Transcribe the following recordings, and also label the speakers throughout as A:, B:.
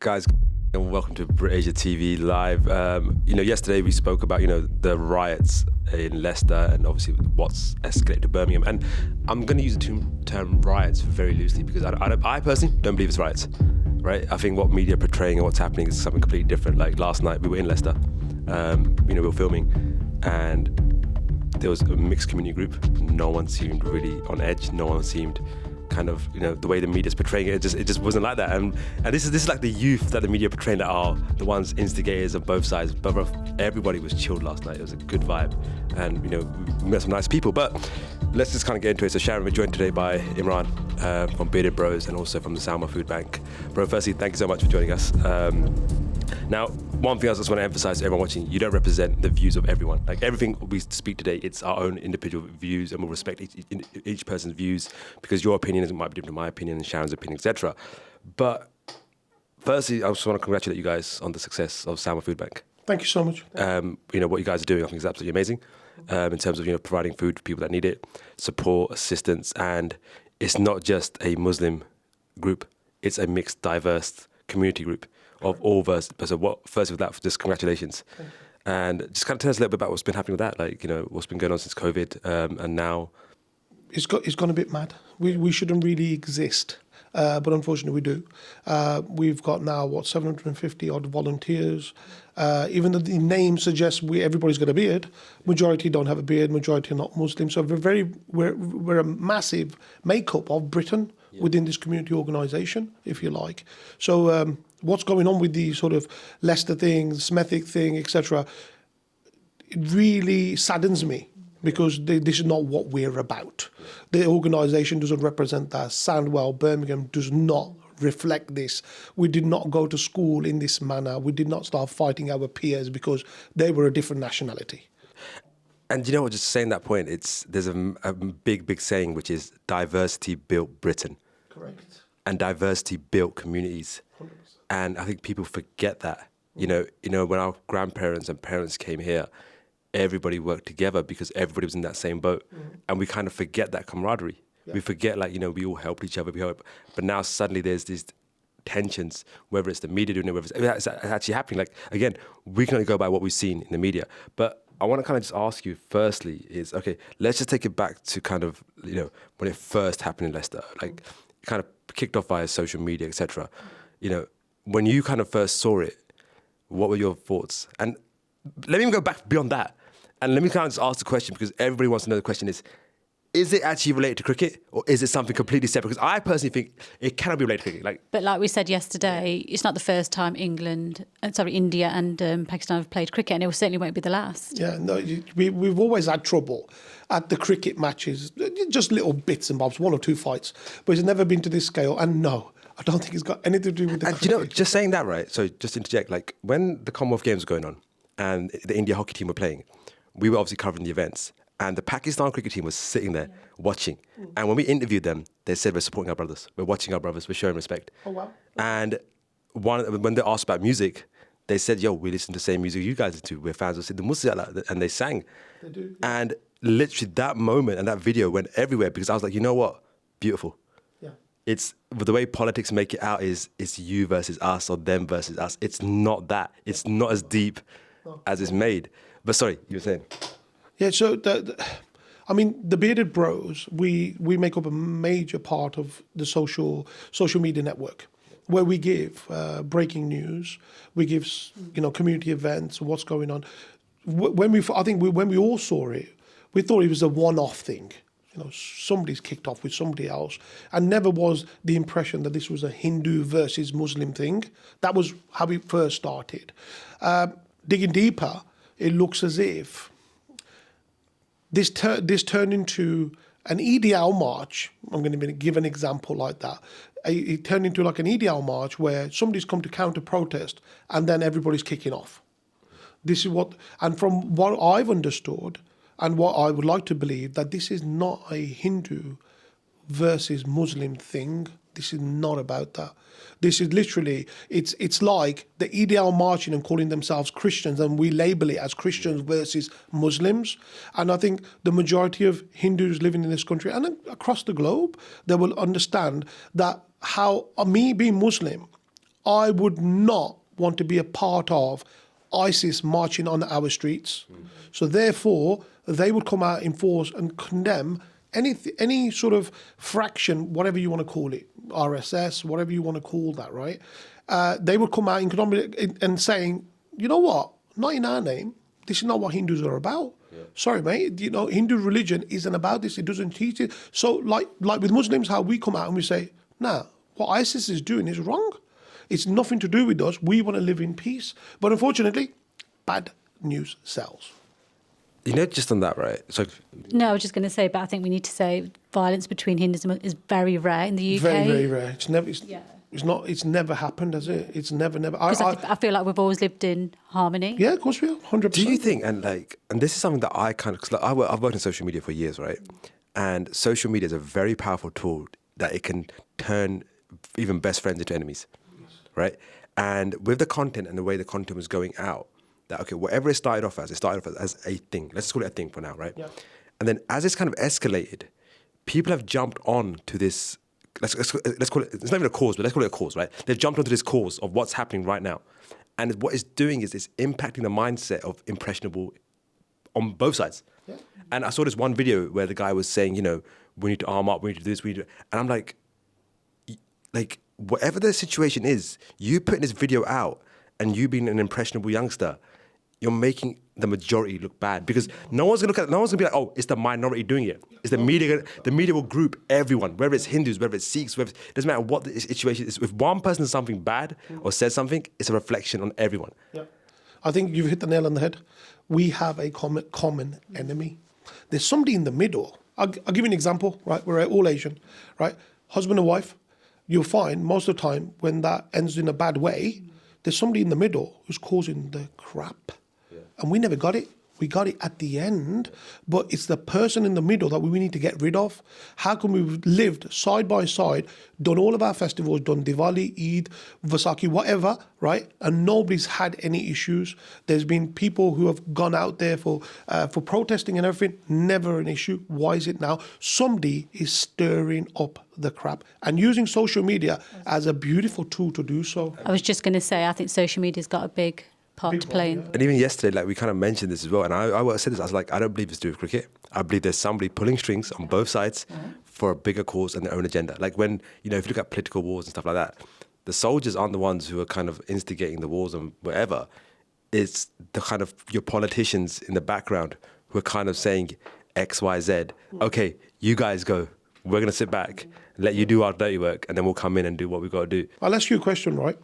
A: Guys, and welcome to BritAsia TV Live. Yesterday we spoke about, the riots in Leicester and obviously what's escalated to Birmingham. And I'm going to use the term riots very loosely because I personally don't believe it's riots, right? I think what media are portraying and what's happening is something completely different. Like last night we were in Leicester, we were filming and there was a mixed community group. No one seemed really on edge. No one seemed kind of, the way the media's portraying it just wasn't like that. And this is like the youth that the media portraying that are the ones instigators on both sides. But everybody was chilled last night. It was a good vibe. And, we met some nice people. But let's just kind of get into it. So Sharon, we're joined today by Imran from Bearded Bros and also from the Salma Food Bank. Bro, firstly, thank you so much for joining us. Now, one thing I just want to emphasize to everyone watching, you don't represent the views of everyone. Like everything we speak today, it's our own individual views and we'll respect each person's views because your opinion might be different from my opinion and Sharon's opinion, etc. But firstly, I just want to congratulate you guys on the success of Salma Food Bank.
B: Thank you so much.
A: What you guys are doing, I think is absolutely amazing in terms of, providing food for people that need it, support, assistance, and it's not just a Muslim group, it's a mixed, diverse community group of all verse. So first with that, just congratulations. And just kind of tell us a little bit about what's been happening with that, like, what's been going on since COVID and now.
B: It's gone a bit mad. We shouldn't really exist, but unfortunately we do. We've got now, 750 odd volunteers. Even though the name suggests everybody's got a beard, majority don't have a beard, majority are not Muslim. So we're a massive makeup of Britain within this community organisation, if you like. So what's going on with the sort of Leicester thing, Smethic thing, etc., it really saddens me because this is not what we're about. The organisation doesn't represent that. Sandwell, Birmingham does not reflect this. We did not go to school in this manner. We did not start fighting our peers because they were a different nationality.
A: And just saying that point, there's a big saying, which is diversity built Britain.
B: Correct.
A: And diversity built communities.
B: 100%.
A: And I think people forget that. When our grandparents and parents came here, everybody worked together because everybody was in that same boat. And we kind of forget that camaraderie. Yeah. We forget, we all helped each other. But now suddenly there's these tensions, whether it's the media doing it, whether it's actually happening. Like, again, we can only go by what we've seen in the media. But I want to kind of just ask you, firstly, okay, let's just take it back to kind of, when it first happened in Leicester, like kind of kicked off via social media, etc. When you kind of first saw it, what were your thoughts? And let me even go back beyond that. And let me kind of just ask the question because everybody wants to know the question is it actually related to cricket or is it something completely separate? Because I personally think it cannot be related to cricket.
C: But like we said yesterday, it's not the first time India and Pakistan have played cricket, and it certainly won't be the last.
B: Yeah, no, we've always had trouble at the cricket matches, just little bits and bobs, one or two fights, but it's never been to this scale. And no, I don't think it's got anything to do with the cricket.
A: And just saying that, right? So just to interject, like when the Commonwealth Games were going on and the India hockey team were playing, we were obviously covering the events. And the Pakistan cricket team was sitting there watching. And when we interviewed them, they said, we're supporting our brothers. We're watching our brothers. We're showing respect.
B: Oh, wow.
A: And when they asked about music, they said, yo, we listen to the same music you guys listen to. We're fans of the Muslim. And they sang.
B: They do.
A: And literally that moment and that video went everywhere because I was like, you know what? Beautiful.
B: Yeah.
A: It's the way politics make it out is it's you versus us or them versus us. It's not that. It's not as deep as it's made. But sorry, you were saying?
B: Yeah, so the Bearded Bros, we make up a major part of the social media network, where we give breaking news, we give community events, what's going on. When we all saw it, we thought it was a one-off thing. Somebody's kicked off with somebody else, and never was the impression that this was a Hindu versus Muslim thing. That was how we first started. Digging deeper, it looks as if this turned into an EDL march. I'm going to give an example like that. It turned into like an EDL march where somebody's come to counter-protest and then everybody's kicking off. This is and from what I've understood and what I would like to believe, that this is not a Hindu versus Muslim thing. This is not about that. This is literally, it's like the EDL marching and calling themselves Christians, and we label it as Christians versus Muslims. And I think the majority of Hindus living in this country and across the globe, they will understand that how me being Muslim, I would not want to be a part of ISIS marching on our streets. So therefore, they would come out in force and condemn any sort of fraction, whatever you want to call it, RSS, whatever you want to call that, right? They would come out and saying, you know what, not in our name. This is not what Hindus are about. Yeah. Sorry, mate. You know, Hindu religion isn't about this. It doesn't teach it. So, like with Muslims, how we come out and we say, nah, what ISIS is doing is wrong. It's nothing to do with us. We want to live in peace. But unfortunately, bad news sells.
A: You know, just on that, right? So,
C: No, I was just going to say, but I think we need to say violence between Hindus and Muslims is very rare in the UK.
B: Very, very rare. It's never happened, has it? It's never.
C: Because I feel like we've always lived in harmony.
B: Yeah, of course we are, 100%.
A: do you think, and this is something that I kind of, because I've worked in social media for years, right? And social media is a very powerful tool that it can turn even best friends into enemies, right? And with the content and the way the content was going out, that, okay, whatever it started off as a thing. Let's call it a thing for now, right? Yeah. And then as it's kind of escalated, people have jumped on to this, let's call it, it's not even a cause, but let's call it a cause, right? They've jumped onto this cause of what's happening right now. And what it's doing is it's impacting the mindset of impressionable on both sides. Yeah. And I saw this one video where the guy was saying, you know, we need to arm up, we need to do this, we need to, and I'm like, whatever the situation is, you putting this video out and you being an impressionable youngster, you're making the majority look bad, because no one's gonna be like, oh, it's the minority doing it. It's the media. The media will group everyone, whether it's Hindus, whether it's Sikhs, it doesn't matter what the situation is. If one person does something bad or says something, it's a reflection on everyone.
B: Yeah. I think you've hit the nail on the head. We have a common enemy. There's somebody in the middle. I'll give you an example, right? We're all Asian, right? Husband and wife. You'll find most of the time when that ends in a bad way, there's somebody in the middle who's causing the crap. And we never got it. We got it at the end, but it's the person in the middle that we need to get rid of. How can we lived side by side, done all of our festivals, done Diwali, Eid, Vaisakhi, whatever, right? And nobody's had any issues. There's been people who have gone out there for protesting and everything, never an issue. Why is it now? Somebody is stirring up the crap and using social media as a beautiful tool to do so.
C: I was just going to say, I think social media's got a big part to play in.
A: And even yesterday, we kind of mentioned this as well, and I said this, I was like, I don't believe it's to do with cricket. I believe there's somebody pulling strings on both sides for a bigger cause and their own agenda. Like when, if you look at political wars and stuff like that, the soldiers aren't the ones who are kind of instigating the wars and whatever. It's the kind of your politicians in the background who are kind of saying X, Y, Z. Okay, you guys go. We're going to sit back, let you do our dirty work, and then we'll come in and do what we've got to do.
B: I'll ask you a question, right?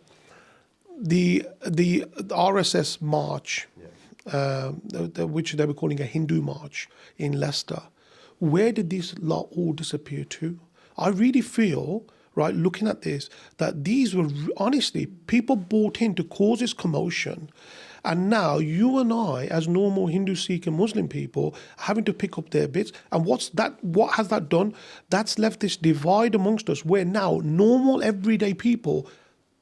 B: The RSS march, which they were calling a Hindu march in Leicester, where did this lot all disappear to? I really feel, right, looking at this, that these were honestly people bought in to cause this commotion. And now you and I, as normal Hindu, Sikh and Muslim people, are having to pick up their bits. And what has that done? That's left this divide amongst us where now normal everyday people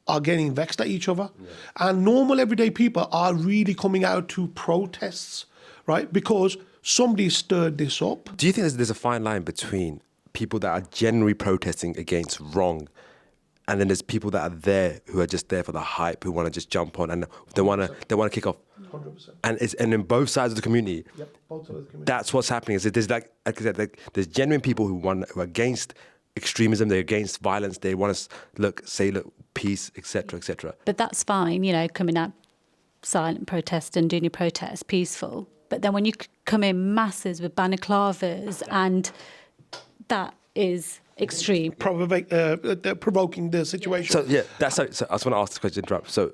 B: are getting vexed at each other. Yeah. And normal everyday people are really coming out to protests, right? Because somebody stirred this up.
A: Do you think there's a fine line between people that are genuinely protesting against wrong, and then there's people that are there who are just there for the hype, who want to just jump on and they want to kick off?
B: 100%.
A: And in both sides of the community,
B: both sides of the community. That's
A: what's happening. Is there's like I said, there's genuine people who are against extremism, they're against violence, they want to say peace, etc., etc.
C: But that's fine, coming out silent protest and doing your protest peaceful. But then when you come in masses with balaclavas, and that is extreme.
B: Provoking the situation.
A: So yeah, so I just want to ask this question, interrupt. So,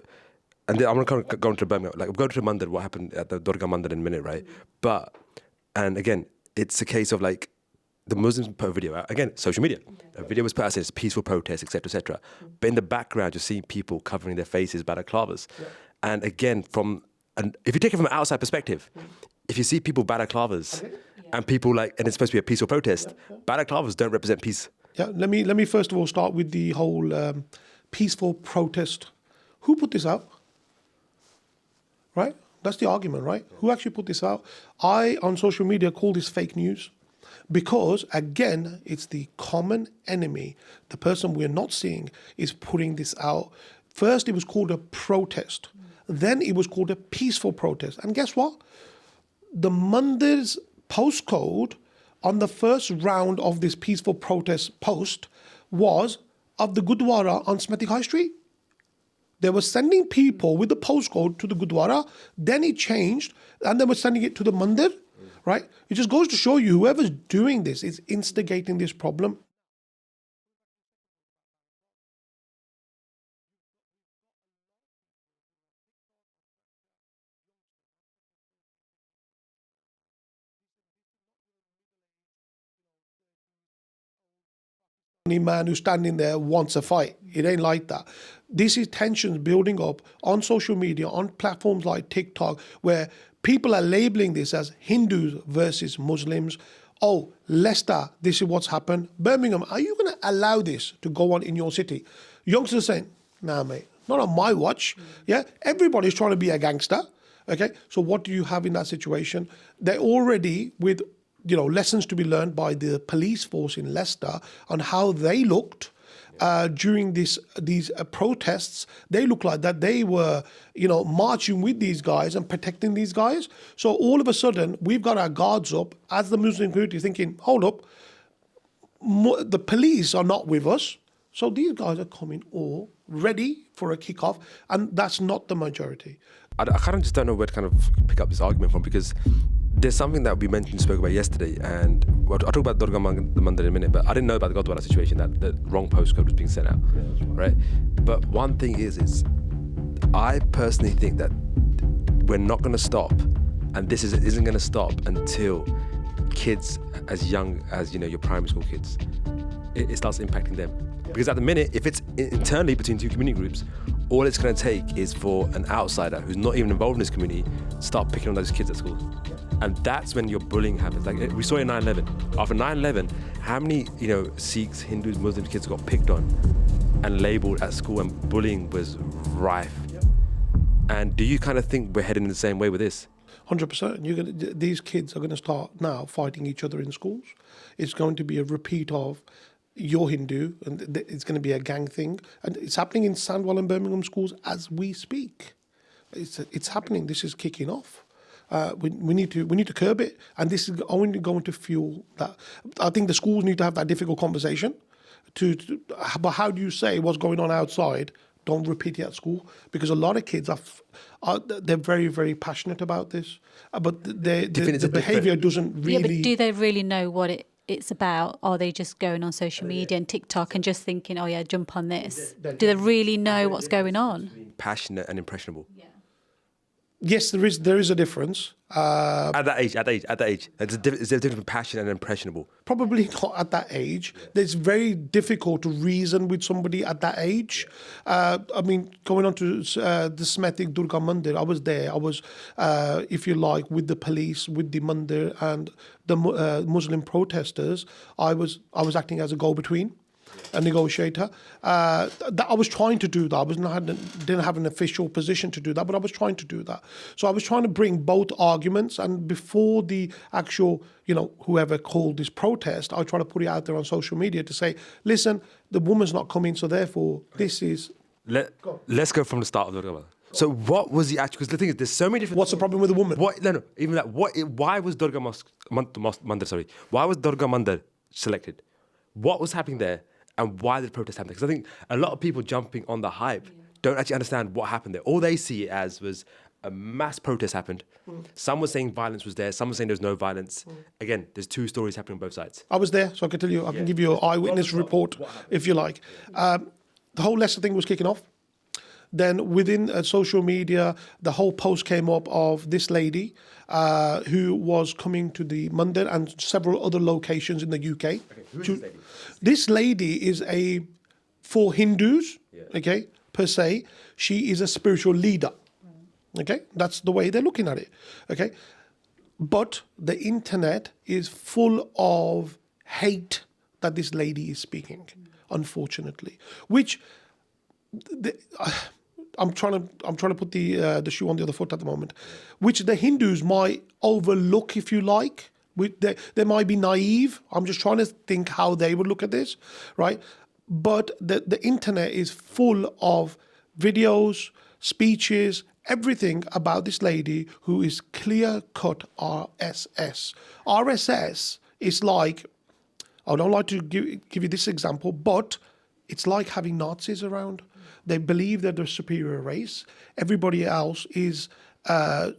A: and then I'm going to go into Birmingham. Like, we'll go to Mandir, what happened at the Durga Mandir in a minute, right? And again, it's a case of like, the Muslims put a video out, again, social media. A video was put out, says peaceful protest, etc., etc. But in the background, you're seeing people covering their faces, balaclavas. Yeah. And again, if you take it from an outside perspective, if you see people balaclavas and people and it's supposed to be a peaceful protest, balaclavas don't represent peace.
B: Yeah, let me first of all start with the whole peaceful protest. Who put this out? Right? That's the argument, right? Who actually put this out? I, on social media, call this fake news. Because, again, it's the common enemy. The person we're not seeing is putting this out. First, it was called a protest. Then it was called a peaceful protest. And guess what? The Mandir's postcode on the first round of this peaceful protest post was of the Gurdwara on Smetic High Street. They were sending people with the postcode to the Gurdwara, then it changed, and they were sending it to the Mandir, right? It just goes to show you whoever's doing this is instigating this problem. Any man who's standing there wants a fight. It ain't like that. This is tensions building up on social media, on platforms like TikTok, where people are labeling this as Hindus versus Muslims. Oh, Leicester, this is what's happened. Birmingham, are you going to allow this to go on in your city? Youngsters saying, nah, mate, not on my watch. Yeah, everybody's trying to be a gangster. Okay, so what do you have in that situation? They're already with lessons to be learned by the police force in Leicester on how they looked during these protests. They looked like that they were, marching with these guys and protecting these guys. So all of a sudden, we've got our guards up as the Muslim community thinking, hold up, the police are not with us. So these guys are coming all ready for a kickoff, and that's not the majority.
A: I kind of just don't know where to kind of pick up this argument from, because there's something that we spoke about yesterday, and I'll talk about Durga Mandir in a minute, but I didn't know about the Gurdwara situation, that the wrong postcode was being sent out, right? But one thing is I personally think that we're not going to stop, and this isn't going to stop until kids as young as, your primary school kids, it starts impacting them. Because at the minute, if it's internally between two community groups, all it's going to take is for an outsider who's not even involved in this community to start picking on those kids at school. And that's when your bullying happens. Like we saw in 9/11. After 9/11, how many, Sikhs, Hindus, Muslims kids got picked on and labelled at school, and bullying was rife. And do you kind of think we're heading in the same way with this?
B: 100%. These kids are going to start now fighting each other in schools. It's going to be a repeat of you're Hindu, and it's going to be a gang thing. And it's happening in Sandwell and Birmingham schools as we speak. It's happening. This is kicking off. We need to curb it, and this is only going to fuel that. I think the schools need to have that difficult conversation. But how do you say what's going on outside? Don't repeat it at school, because a lot of kids they're very, very passionate about this, but the behaviour doesn't really.
C: Yeah, but do they really know what it's about? Are they just going on social media and TikTok and just thinking, oh yeah, jump on this? Do they really know what's going on?
A: Passionate and impressionable. Yeah.
B: Yes, there is a difference.
A: At that age. There's a difference between passionate and impressionable.
B: Probably not at that age. It's very difficult to reason with somebody at that age. Going on to the Smetic Durga Mandir, I was there. I was, if you like, with the police, with the Mandir and the Muslim protesters. I was acting as a go-between, a negotiator. That I was trying to do that. Didn't have an official position to do that, but I was trying to do that. So I was trying to bring both arguments, and before the actual, whoever called this protest, I try to put it out there on social media to say, listen, the woman's not coming, so therefore this is.
A: Let's go from the start of the Durga. So what was the actual? Because the thing is, there's so many different.
B: What's the problem with the woman?
A: Why was Durga Mandir? Sorry, why was Durga Mandir selected? What was happening there? And why did the protest happen? Because I think a lot of people jumping on the hype don't actually understand what happened there. All they see it as was a mass protest happened. Some were saying violence was there. Some were saying there was no violence. Again, there's two stories happening on both sides.
B: I was there, so I can tell you. I can give you an eyewitness report, if you like. The whole Leicester thing was kicking off. Then within social media, the whole post came up of this lady who was coming to the Mandir and several other locations in the UK.
A: Okay, who is this lady?
B: This lady is for Hindus, per se, she is a spiritual leader. Okay, that's the way they're looking at it. Okay, but the internet is full of hate that this lady is speaking, unfortunately, which I'm trying to put the shoe on the other foot at the moment, which the Hindus might overlook, if you like. They might be naive. I'm just trying to think how they would look at this, right? But the internet is full of videos, speeches, everything about this lady who is clear-cut RSS. RSS is like, I don't like to give you this example, but it's like having Nazis around. They believe they're the superior race. Everybody else is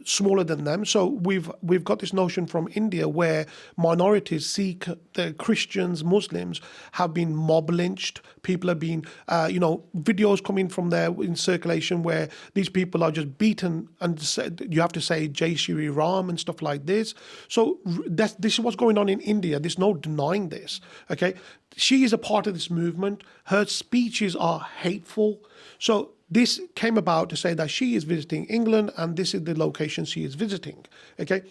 B: smaller than them. So we've got this notion from India where minorities, Sikh, the Christians, Muslims have been mob lynched. People have been, videos coming from there in circulation where these people are just beaten and you have to say Jai Shri Ram and stuff like this. So this is what's going on in India. There's no denying this. Okay, she is a part of this movement. Her speeches are hateful. So this came about to say that she is visiting England and this is the location she is visiting. Okay.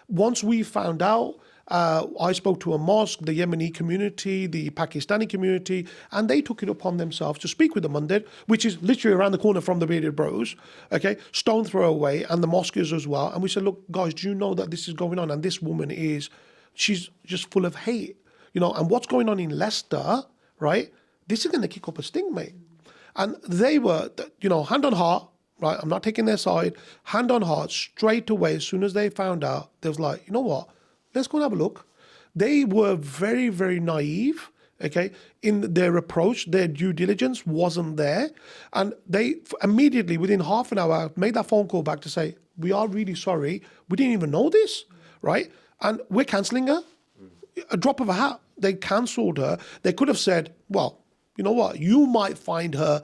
B: Once we found out, I spoke to a mosque, the Yemeni community, the Pakistani community, and they took it upon themselves to speak with the Mandir, which is literally around the corner from the Bearded Bros, okay, stone throw away, and the mosque is as well. And we said, look, guys, do you know that this is going on? And this woman she's just full of hate, and what's going on in Leicester, right? This is going to kick up a stink, mate. And they were, hand on heart, right? I'm not taking their side. Hand on heart, straight away, as soon as they found out, they was like, you know what? Let's go and have a look. They were very, very naive, okay, in their approach. Their due diligence wasn't there. And they immediately, within half an hour, made that phone call back to say, we are really sorry. We didn't even know this, right? And we're cancelling her. A drop of a hat. They cancelled her. They could have said, well, you know what? You might find her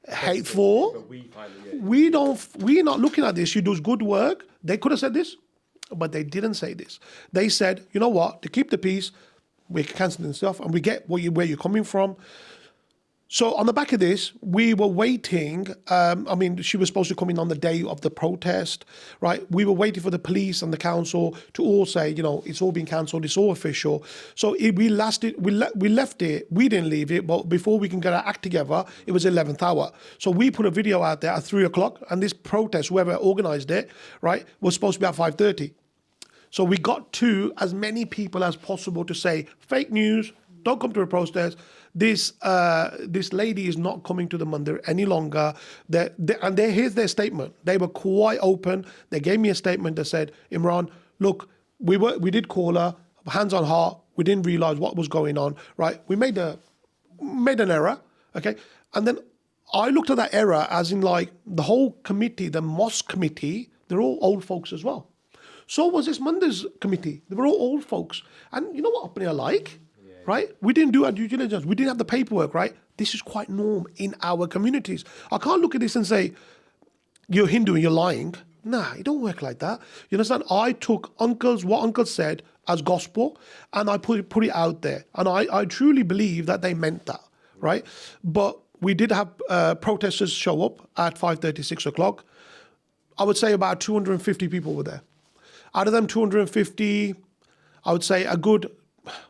B: hateful.
A: But we find it,
B: We're not looking at this. She does good work. They could have said this, but they didn't say this. They said, you know what? To keep the peace, we're cancelling stuff, and we get where you're coming from. So on the back of this, we were waiting. She was supposed to come in on the day of the protest, right? We were waiting for the police and the council to all say, it's all been cancelled, it's all official. So we left it. We didn't leave it, but before we can get our act together, it was 11th hour. So we put a video out there at 3:00, and this protest, whoever organised it, right, was supposed to be at 5:30. So we got to as many people as possible to say, fake news, don't come to a protest. This lady is not coming to the Mandir any longer. Here's their statement. They were quite open. They gave me a statement that said, Imran, look, we did call her, hands on heart. We didn't realise what was going on, right? We made an error, okay? And then I looked at that error as in like the whole committee, the mosque committee, they're all old folks as well. So was this Mandir's committee. They were all old folks. And you know what Apne are like? Right? We didn't do our due diligence. We didn't have the paperwork, right? This is quite norm in our communities. I can't look at this and say, you're Hindu and you're lying. Nah, it don't work like that. You understand? I took what uncle said as gospel, and I put it out there. And I truly believe that they meant that, right? But we did have protesters show up at 5:30, 6:00. I would say about 250 people were there. Out of them 250, I would say a good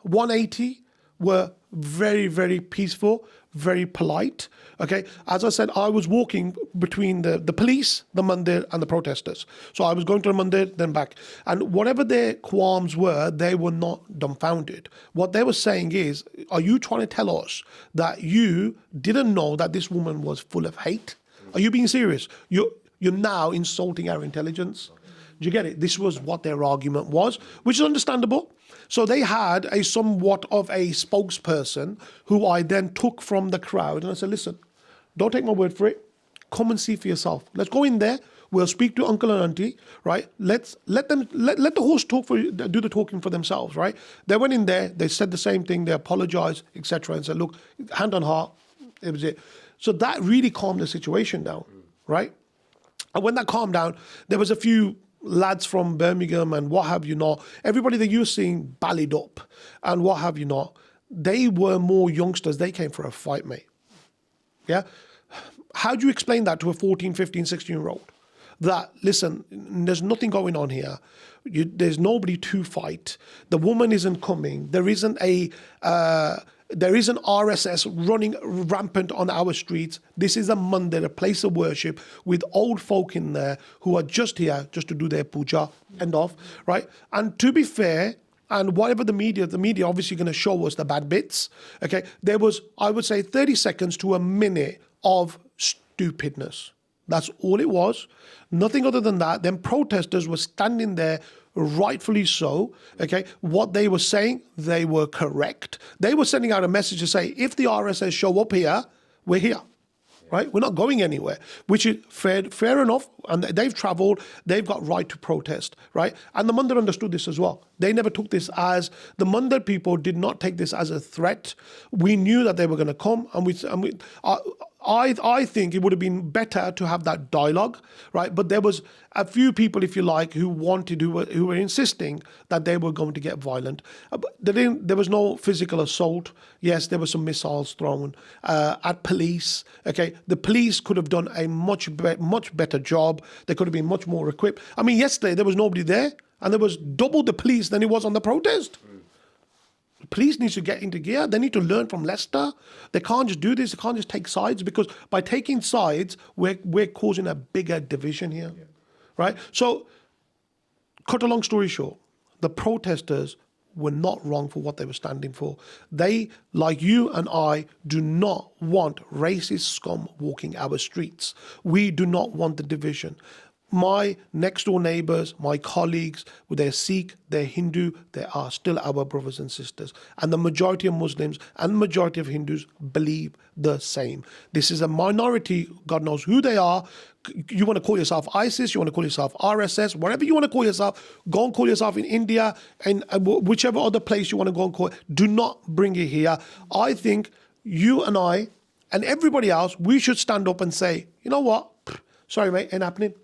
B: 180 were very, very peaceful, very polite. Okay, as I said, I was walking between the police, the Mandir, and the protesters. So I was going to the Mandir, then back. And whatever their qualms were, they were not dumbfounded. What they were saying is, are you trying to tell us that you didn't know that this woman was full of hate? Are you being serious? You're now insulting our intelligence. Do you get it? This was what their argument was, which is understandable. So they had a somewhat of a spokesperson who I then took from the crowd, and I said, listen, don't take my word for it. Come and see for yourself. Let's go in there. We'll speak to uncle and auntie, right? Let the horse do the talking for themselves, right? They went in there. They said the same thing. They apologized, etc., and said, look, hand on heart, it was it. So that really calmed the situation down, right? And when that calmed down, there was a few lads from Birmingham and what have you not, everybody that you're seeing ballied up and what have you not, they were more youngsters. They came for a fight, mate. Yeah? How do you explain that to a 14, 15, 16-year-old? That, listen, there's nothing going on here. There's nobody to fight. The woman isn't coming. There isn't RSS running rampant on our streets. This is a mandir, a place of worship with old folk in there who are just here just to do their puja, end off, right? And to be fair, and whatever the media obviously going to show us the bad bits, okay? There was, I would say, 30 seconds to a minute of stupidness. That's all it was. Nothing other than that. Then protesters were standing there, rightfully so. Okay, what they were saying, they were correct. They were sending out a message to say, if the RSS show up here, we're here. Right? We're not going anywhere, which is fair enough. And they've travelled, they've got right to protest, right? And the Mundar understood this as well. They never took this as, the Mundar people did not take this as a threat. We knew that they were going to come, I think it would have been better to have that dialogue, right? But there was a few people, if you like, who were insisting that they were going to get violent. But there was no physical assault. Yes, there were some missiles thrown at police. Okay, the police could have done a much better job. They could have been much more equipped. I mean, yesterday there was nobody there, and there was double the police than it was on the protest. The police need to get into gear. They need to learn from Leicester. They can't just do this. They can't just take sides, because by taking sides, we're causing a bigger division here, right? So, cut a long story short, the protesters were not wrong for what they were standing for. They, like you and I, do not want racist scum walking our streets. We do not want the division. My next door neighbours, my colleagues, they're Sikh, they're Hindu, they are still our brothers and sisters. And the majority of Muslims and the majority of Hindus believe the same. This is a minority, God knows who they are. You want to call yourself ISIS, you want to call yourself RSS, whatever you want to call yourself, go and call yourself in India and whichever other place you want to go and call it. Do not bring it here. I think you and I and everybody else, we should stand up and say, you know what? Sorry, mate, ain't happening.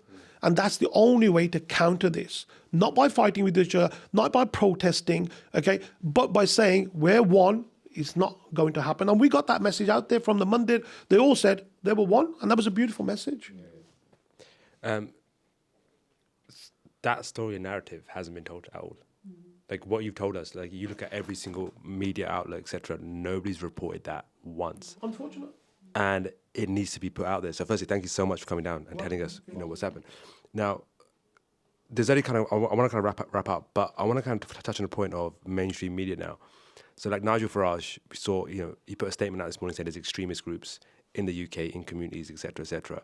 B: And that's the only way to counter this. Not by fighting with each other, not by protesting, okay, but by saying we're one. It's not going to happen. And we got that message out there from the Mandir. They all said they were one, and that was a beautiful message.
A: That story and narrative hasn't been told at all. Like what you've told us, like you look at every single media outlet, etc. Nobody's reported that once.
B: Unfortunate.
A: And it needs to be put out there. So firstly, thank you so much for coming down and telling us, what's happened. Now, there's only kind of, I want to kind of wrap up, but I want to kind of touch on the point of mainstream media now. So like Nigel Farage, we saw, he put a statement out this morning saying there's extremist groups in the UK, in communities, etc., etc.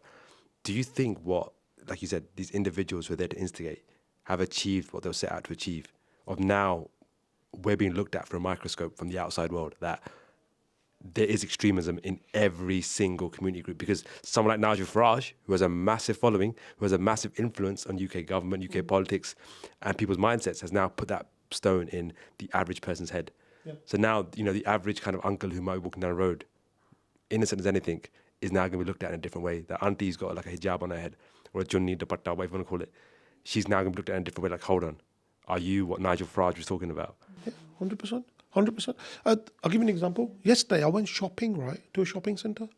A: Do you think like you said, these individuals who are there to instigate have achieved what they were set out to achieve? Of now, we're being looked at through a microscope from the outside world, that there is extremism in every single community group, because someone like Nigel Farage, who has a massive following, who has a massive influence on UK government, UK politics, and people's mindsets, has now put that stone in the average person's head. Yeah. So now, the average kind of uncle who might be walking down the road, innocent as anything, is now going to be looked at in a different way. That auntie's got like a hijab on her head, or a junni, dupatta, whatever you want to call it. She's now going to be looked at in a different way, like, hold on, are you what Nigel Farage was talking about?
B: Yeah, 100%. 100%. I'll give you an example. Yesterday, I went shopping, right, to a shopping centre.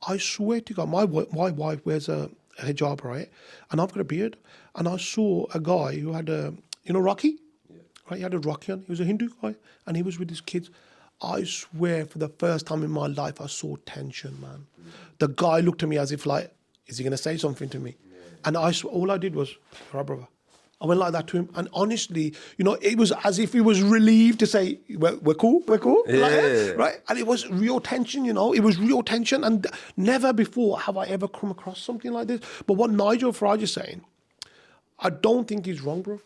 B: I swear to God, my wife wears a hijab, right, and I've got a beard. And I saw a guy who had Rocky, right? He had a Rocky on. He was a Hindu guy, and he was with his kids. I swear, for the first time in my life, I saw tension, man. The guy looked at me as if like, is he going to say something to me? And all I did was, all right, brother. I went like that to him, and honestly, it was as if he was relieved to say, we're cool,
A: yeah.
B: Right? And it was real tension, it was real tension, and never before have I ever come across something like this. But what Nigel Farage is saying, I don't think he's wrong, bro.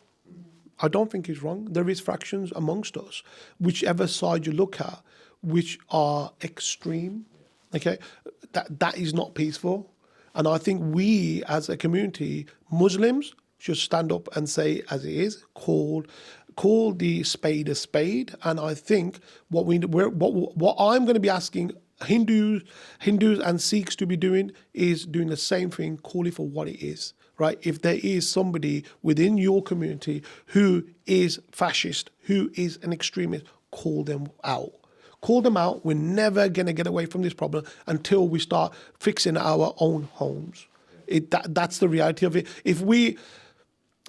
B: I don't think he's wrong. There is fractions amongst us, whichever side you look at, which are extreme, okay? That is not peaceful. And I think we, as a community, Muslims, should stand up and say as it is, call the spade a spade. And I think what I'm going to be asking Hindus and Sikhs to be doing is doing the same thing, call it for what it is, right? If there is somebody within your community who is fascist, who is an extremist, call them out. Call them out. We're never going to get away from this problem until we start fixing our own homes. That's the reality of it.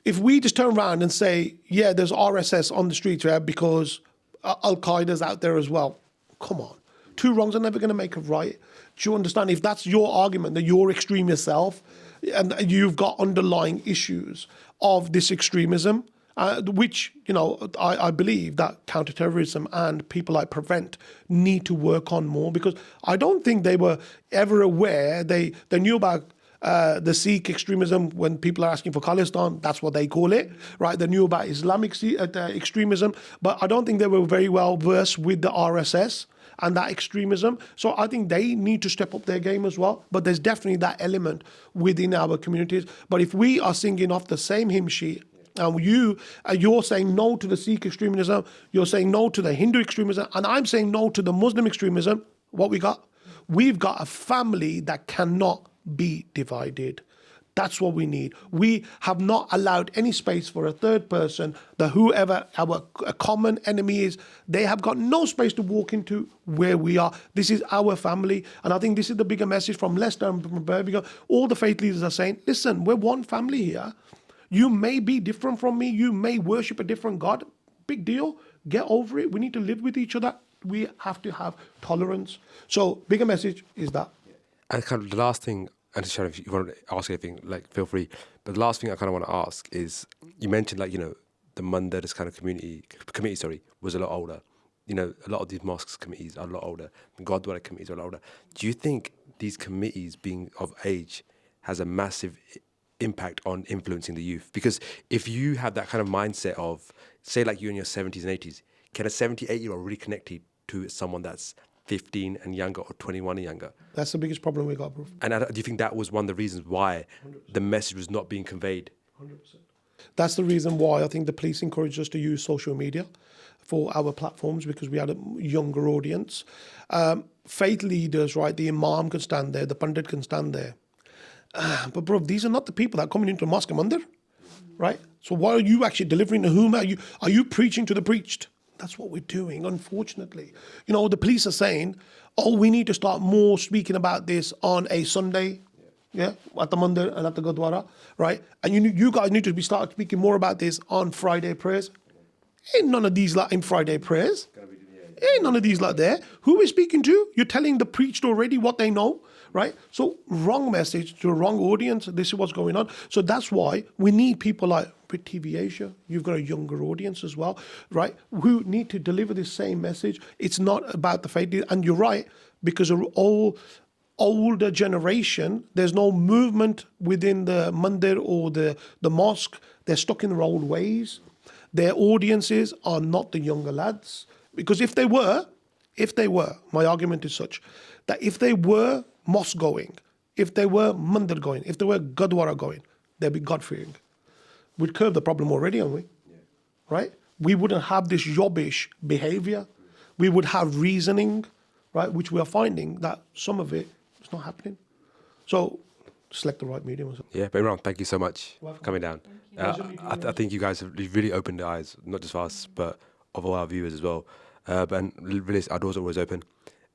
B: If we just turn around and say, yeah, there's RSS on the streets because Al-Qaeda's out there as well, come on. Two wrongs are never going to make a right. Do you understand? If that's your argument, that you're extreme yourself and you've got underlying issues of this extremism, which, I believe that counterterrorism and people like Prevent need to work on more, because I don't think they were ever aware. They knew about the Sikh extremism when people are asking for Khalistan, that's what they call it, right? They knew about Islamic extremism, but I don't think they were very well versed with the RSS and that extremism. So I think they need to step up their game as well. But there's definitely that element within our communities. But if we are singing off the same hymn sheet, and you're saying no to the Sikh extremism, you're saying no to the Hindu extremism, and I'm saying no to the Muslim extremism, what we got? We've got a family that cannot be divided. That's what we need. We have not allowed any space for a third person, that whoever our common enemy is, they have got no space to walk into where we are. This is our family. And I think this is the bigger message from Leicester and from Birmingham. All the faith leaders are saying, listen, we're one family here. You may be different from me. You may worship a different God. Big deal. Get over it. We need to live with each other. We have to have tolerance. So bigger message is that.
A: And kind of the last thing, and Sharon, if you want to ask anything, feel free. But the last thing I kind of want to ask is, you mentioned the Munda, this kind of committee, was a lot older. A lot of these mosques committees are a lot older. Gurdwara committees are a lot older. Do you think these committees being of age has a massive impact on influencing the youth? Because if you have that kind of mindset of, say, like you in your 70s and 80s, can a 78-year-old really connect to someone that's 15 and younger or 21 and younger?
B: That's the biggest problem we got, bro.
A: And do you think that was one of the reasons why 100%. The message was not being conveyed?
B: 100%. That's the reason why I think the police encouraged us to use social media for our platforms, because we had a younger audience. Faith leaders, right? The imam can stand there, the pundit can stand there. But bro, these are not the people that are coming into the mosque and mandir, right? So why are you actually delivering to whom? Are you preaching to the preached? That's what we're doing, unfortunately. The police are saying, we need to start more speaking about this on a Sunday, at the mandir and at the Gurdwara, right? And you guys need to start speaking more about this on Friday prayers. Ain't none of these in Friday prayers. Ain't none of these there. Who are we speaking to? You're telling the preached already what they know, right? So wrong message to a wrong audience. This is what's going on. So that's why we need people like Brit TV Asia. You've got a younger audience as well, right? Who need to deliver the same message. It's not about the faith. And you're right, because of all older generation, there's no movement within the mandir or the mosque. They're stuck in their old ways. Their audiences are not the younger lads. Because if they were, my argument is such, that if they were mosque going, if they were mandir going, if they were Gurdwara going, they'd be God-fearing. We'd curb the problem already, haven't we? Yeah. Right? We wouldn't have this yobbish behavior. We would have reasoning, right? Which we are finding that some of it is not happening. So select the right medium.
A: Yeah, but Imran, thank you so much for coming down. I think you guys have really opened the eyes, not just for us, but of all our viewers as well. But really, our doors are always open.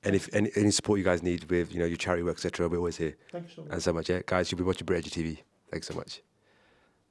A: And if any support you guys need with your charity work, etc., we're always here.
B: Thank you so much.
A: And so much, yeah. Guys, you'll be watching Brit TV. Thanks so much.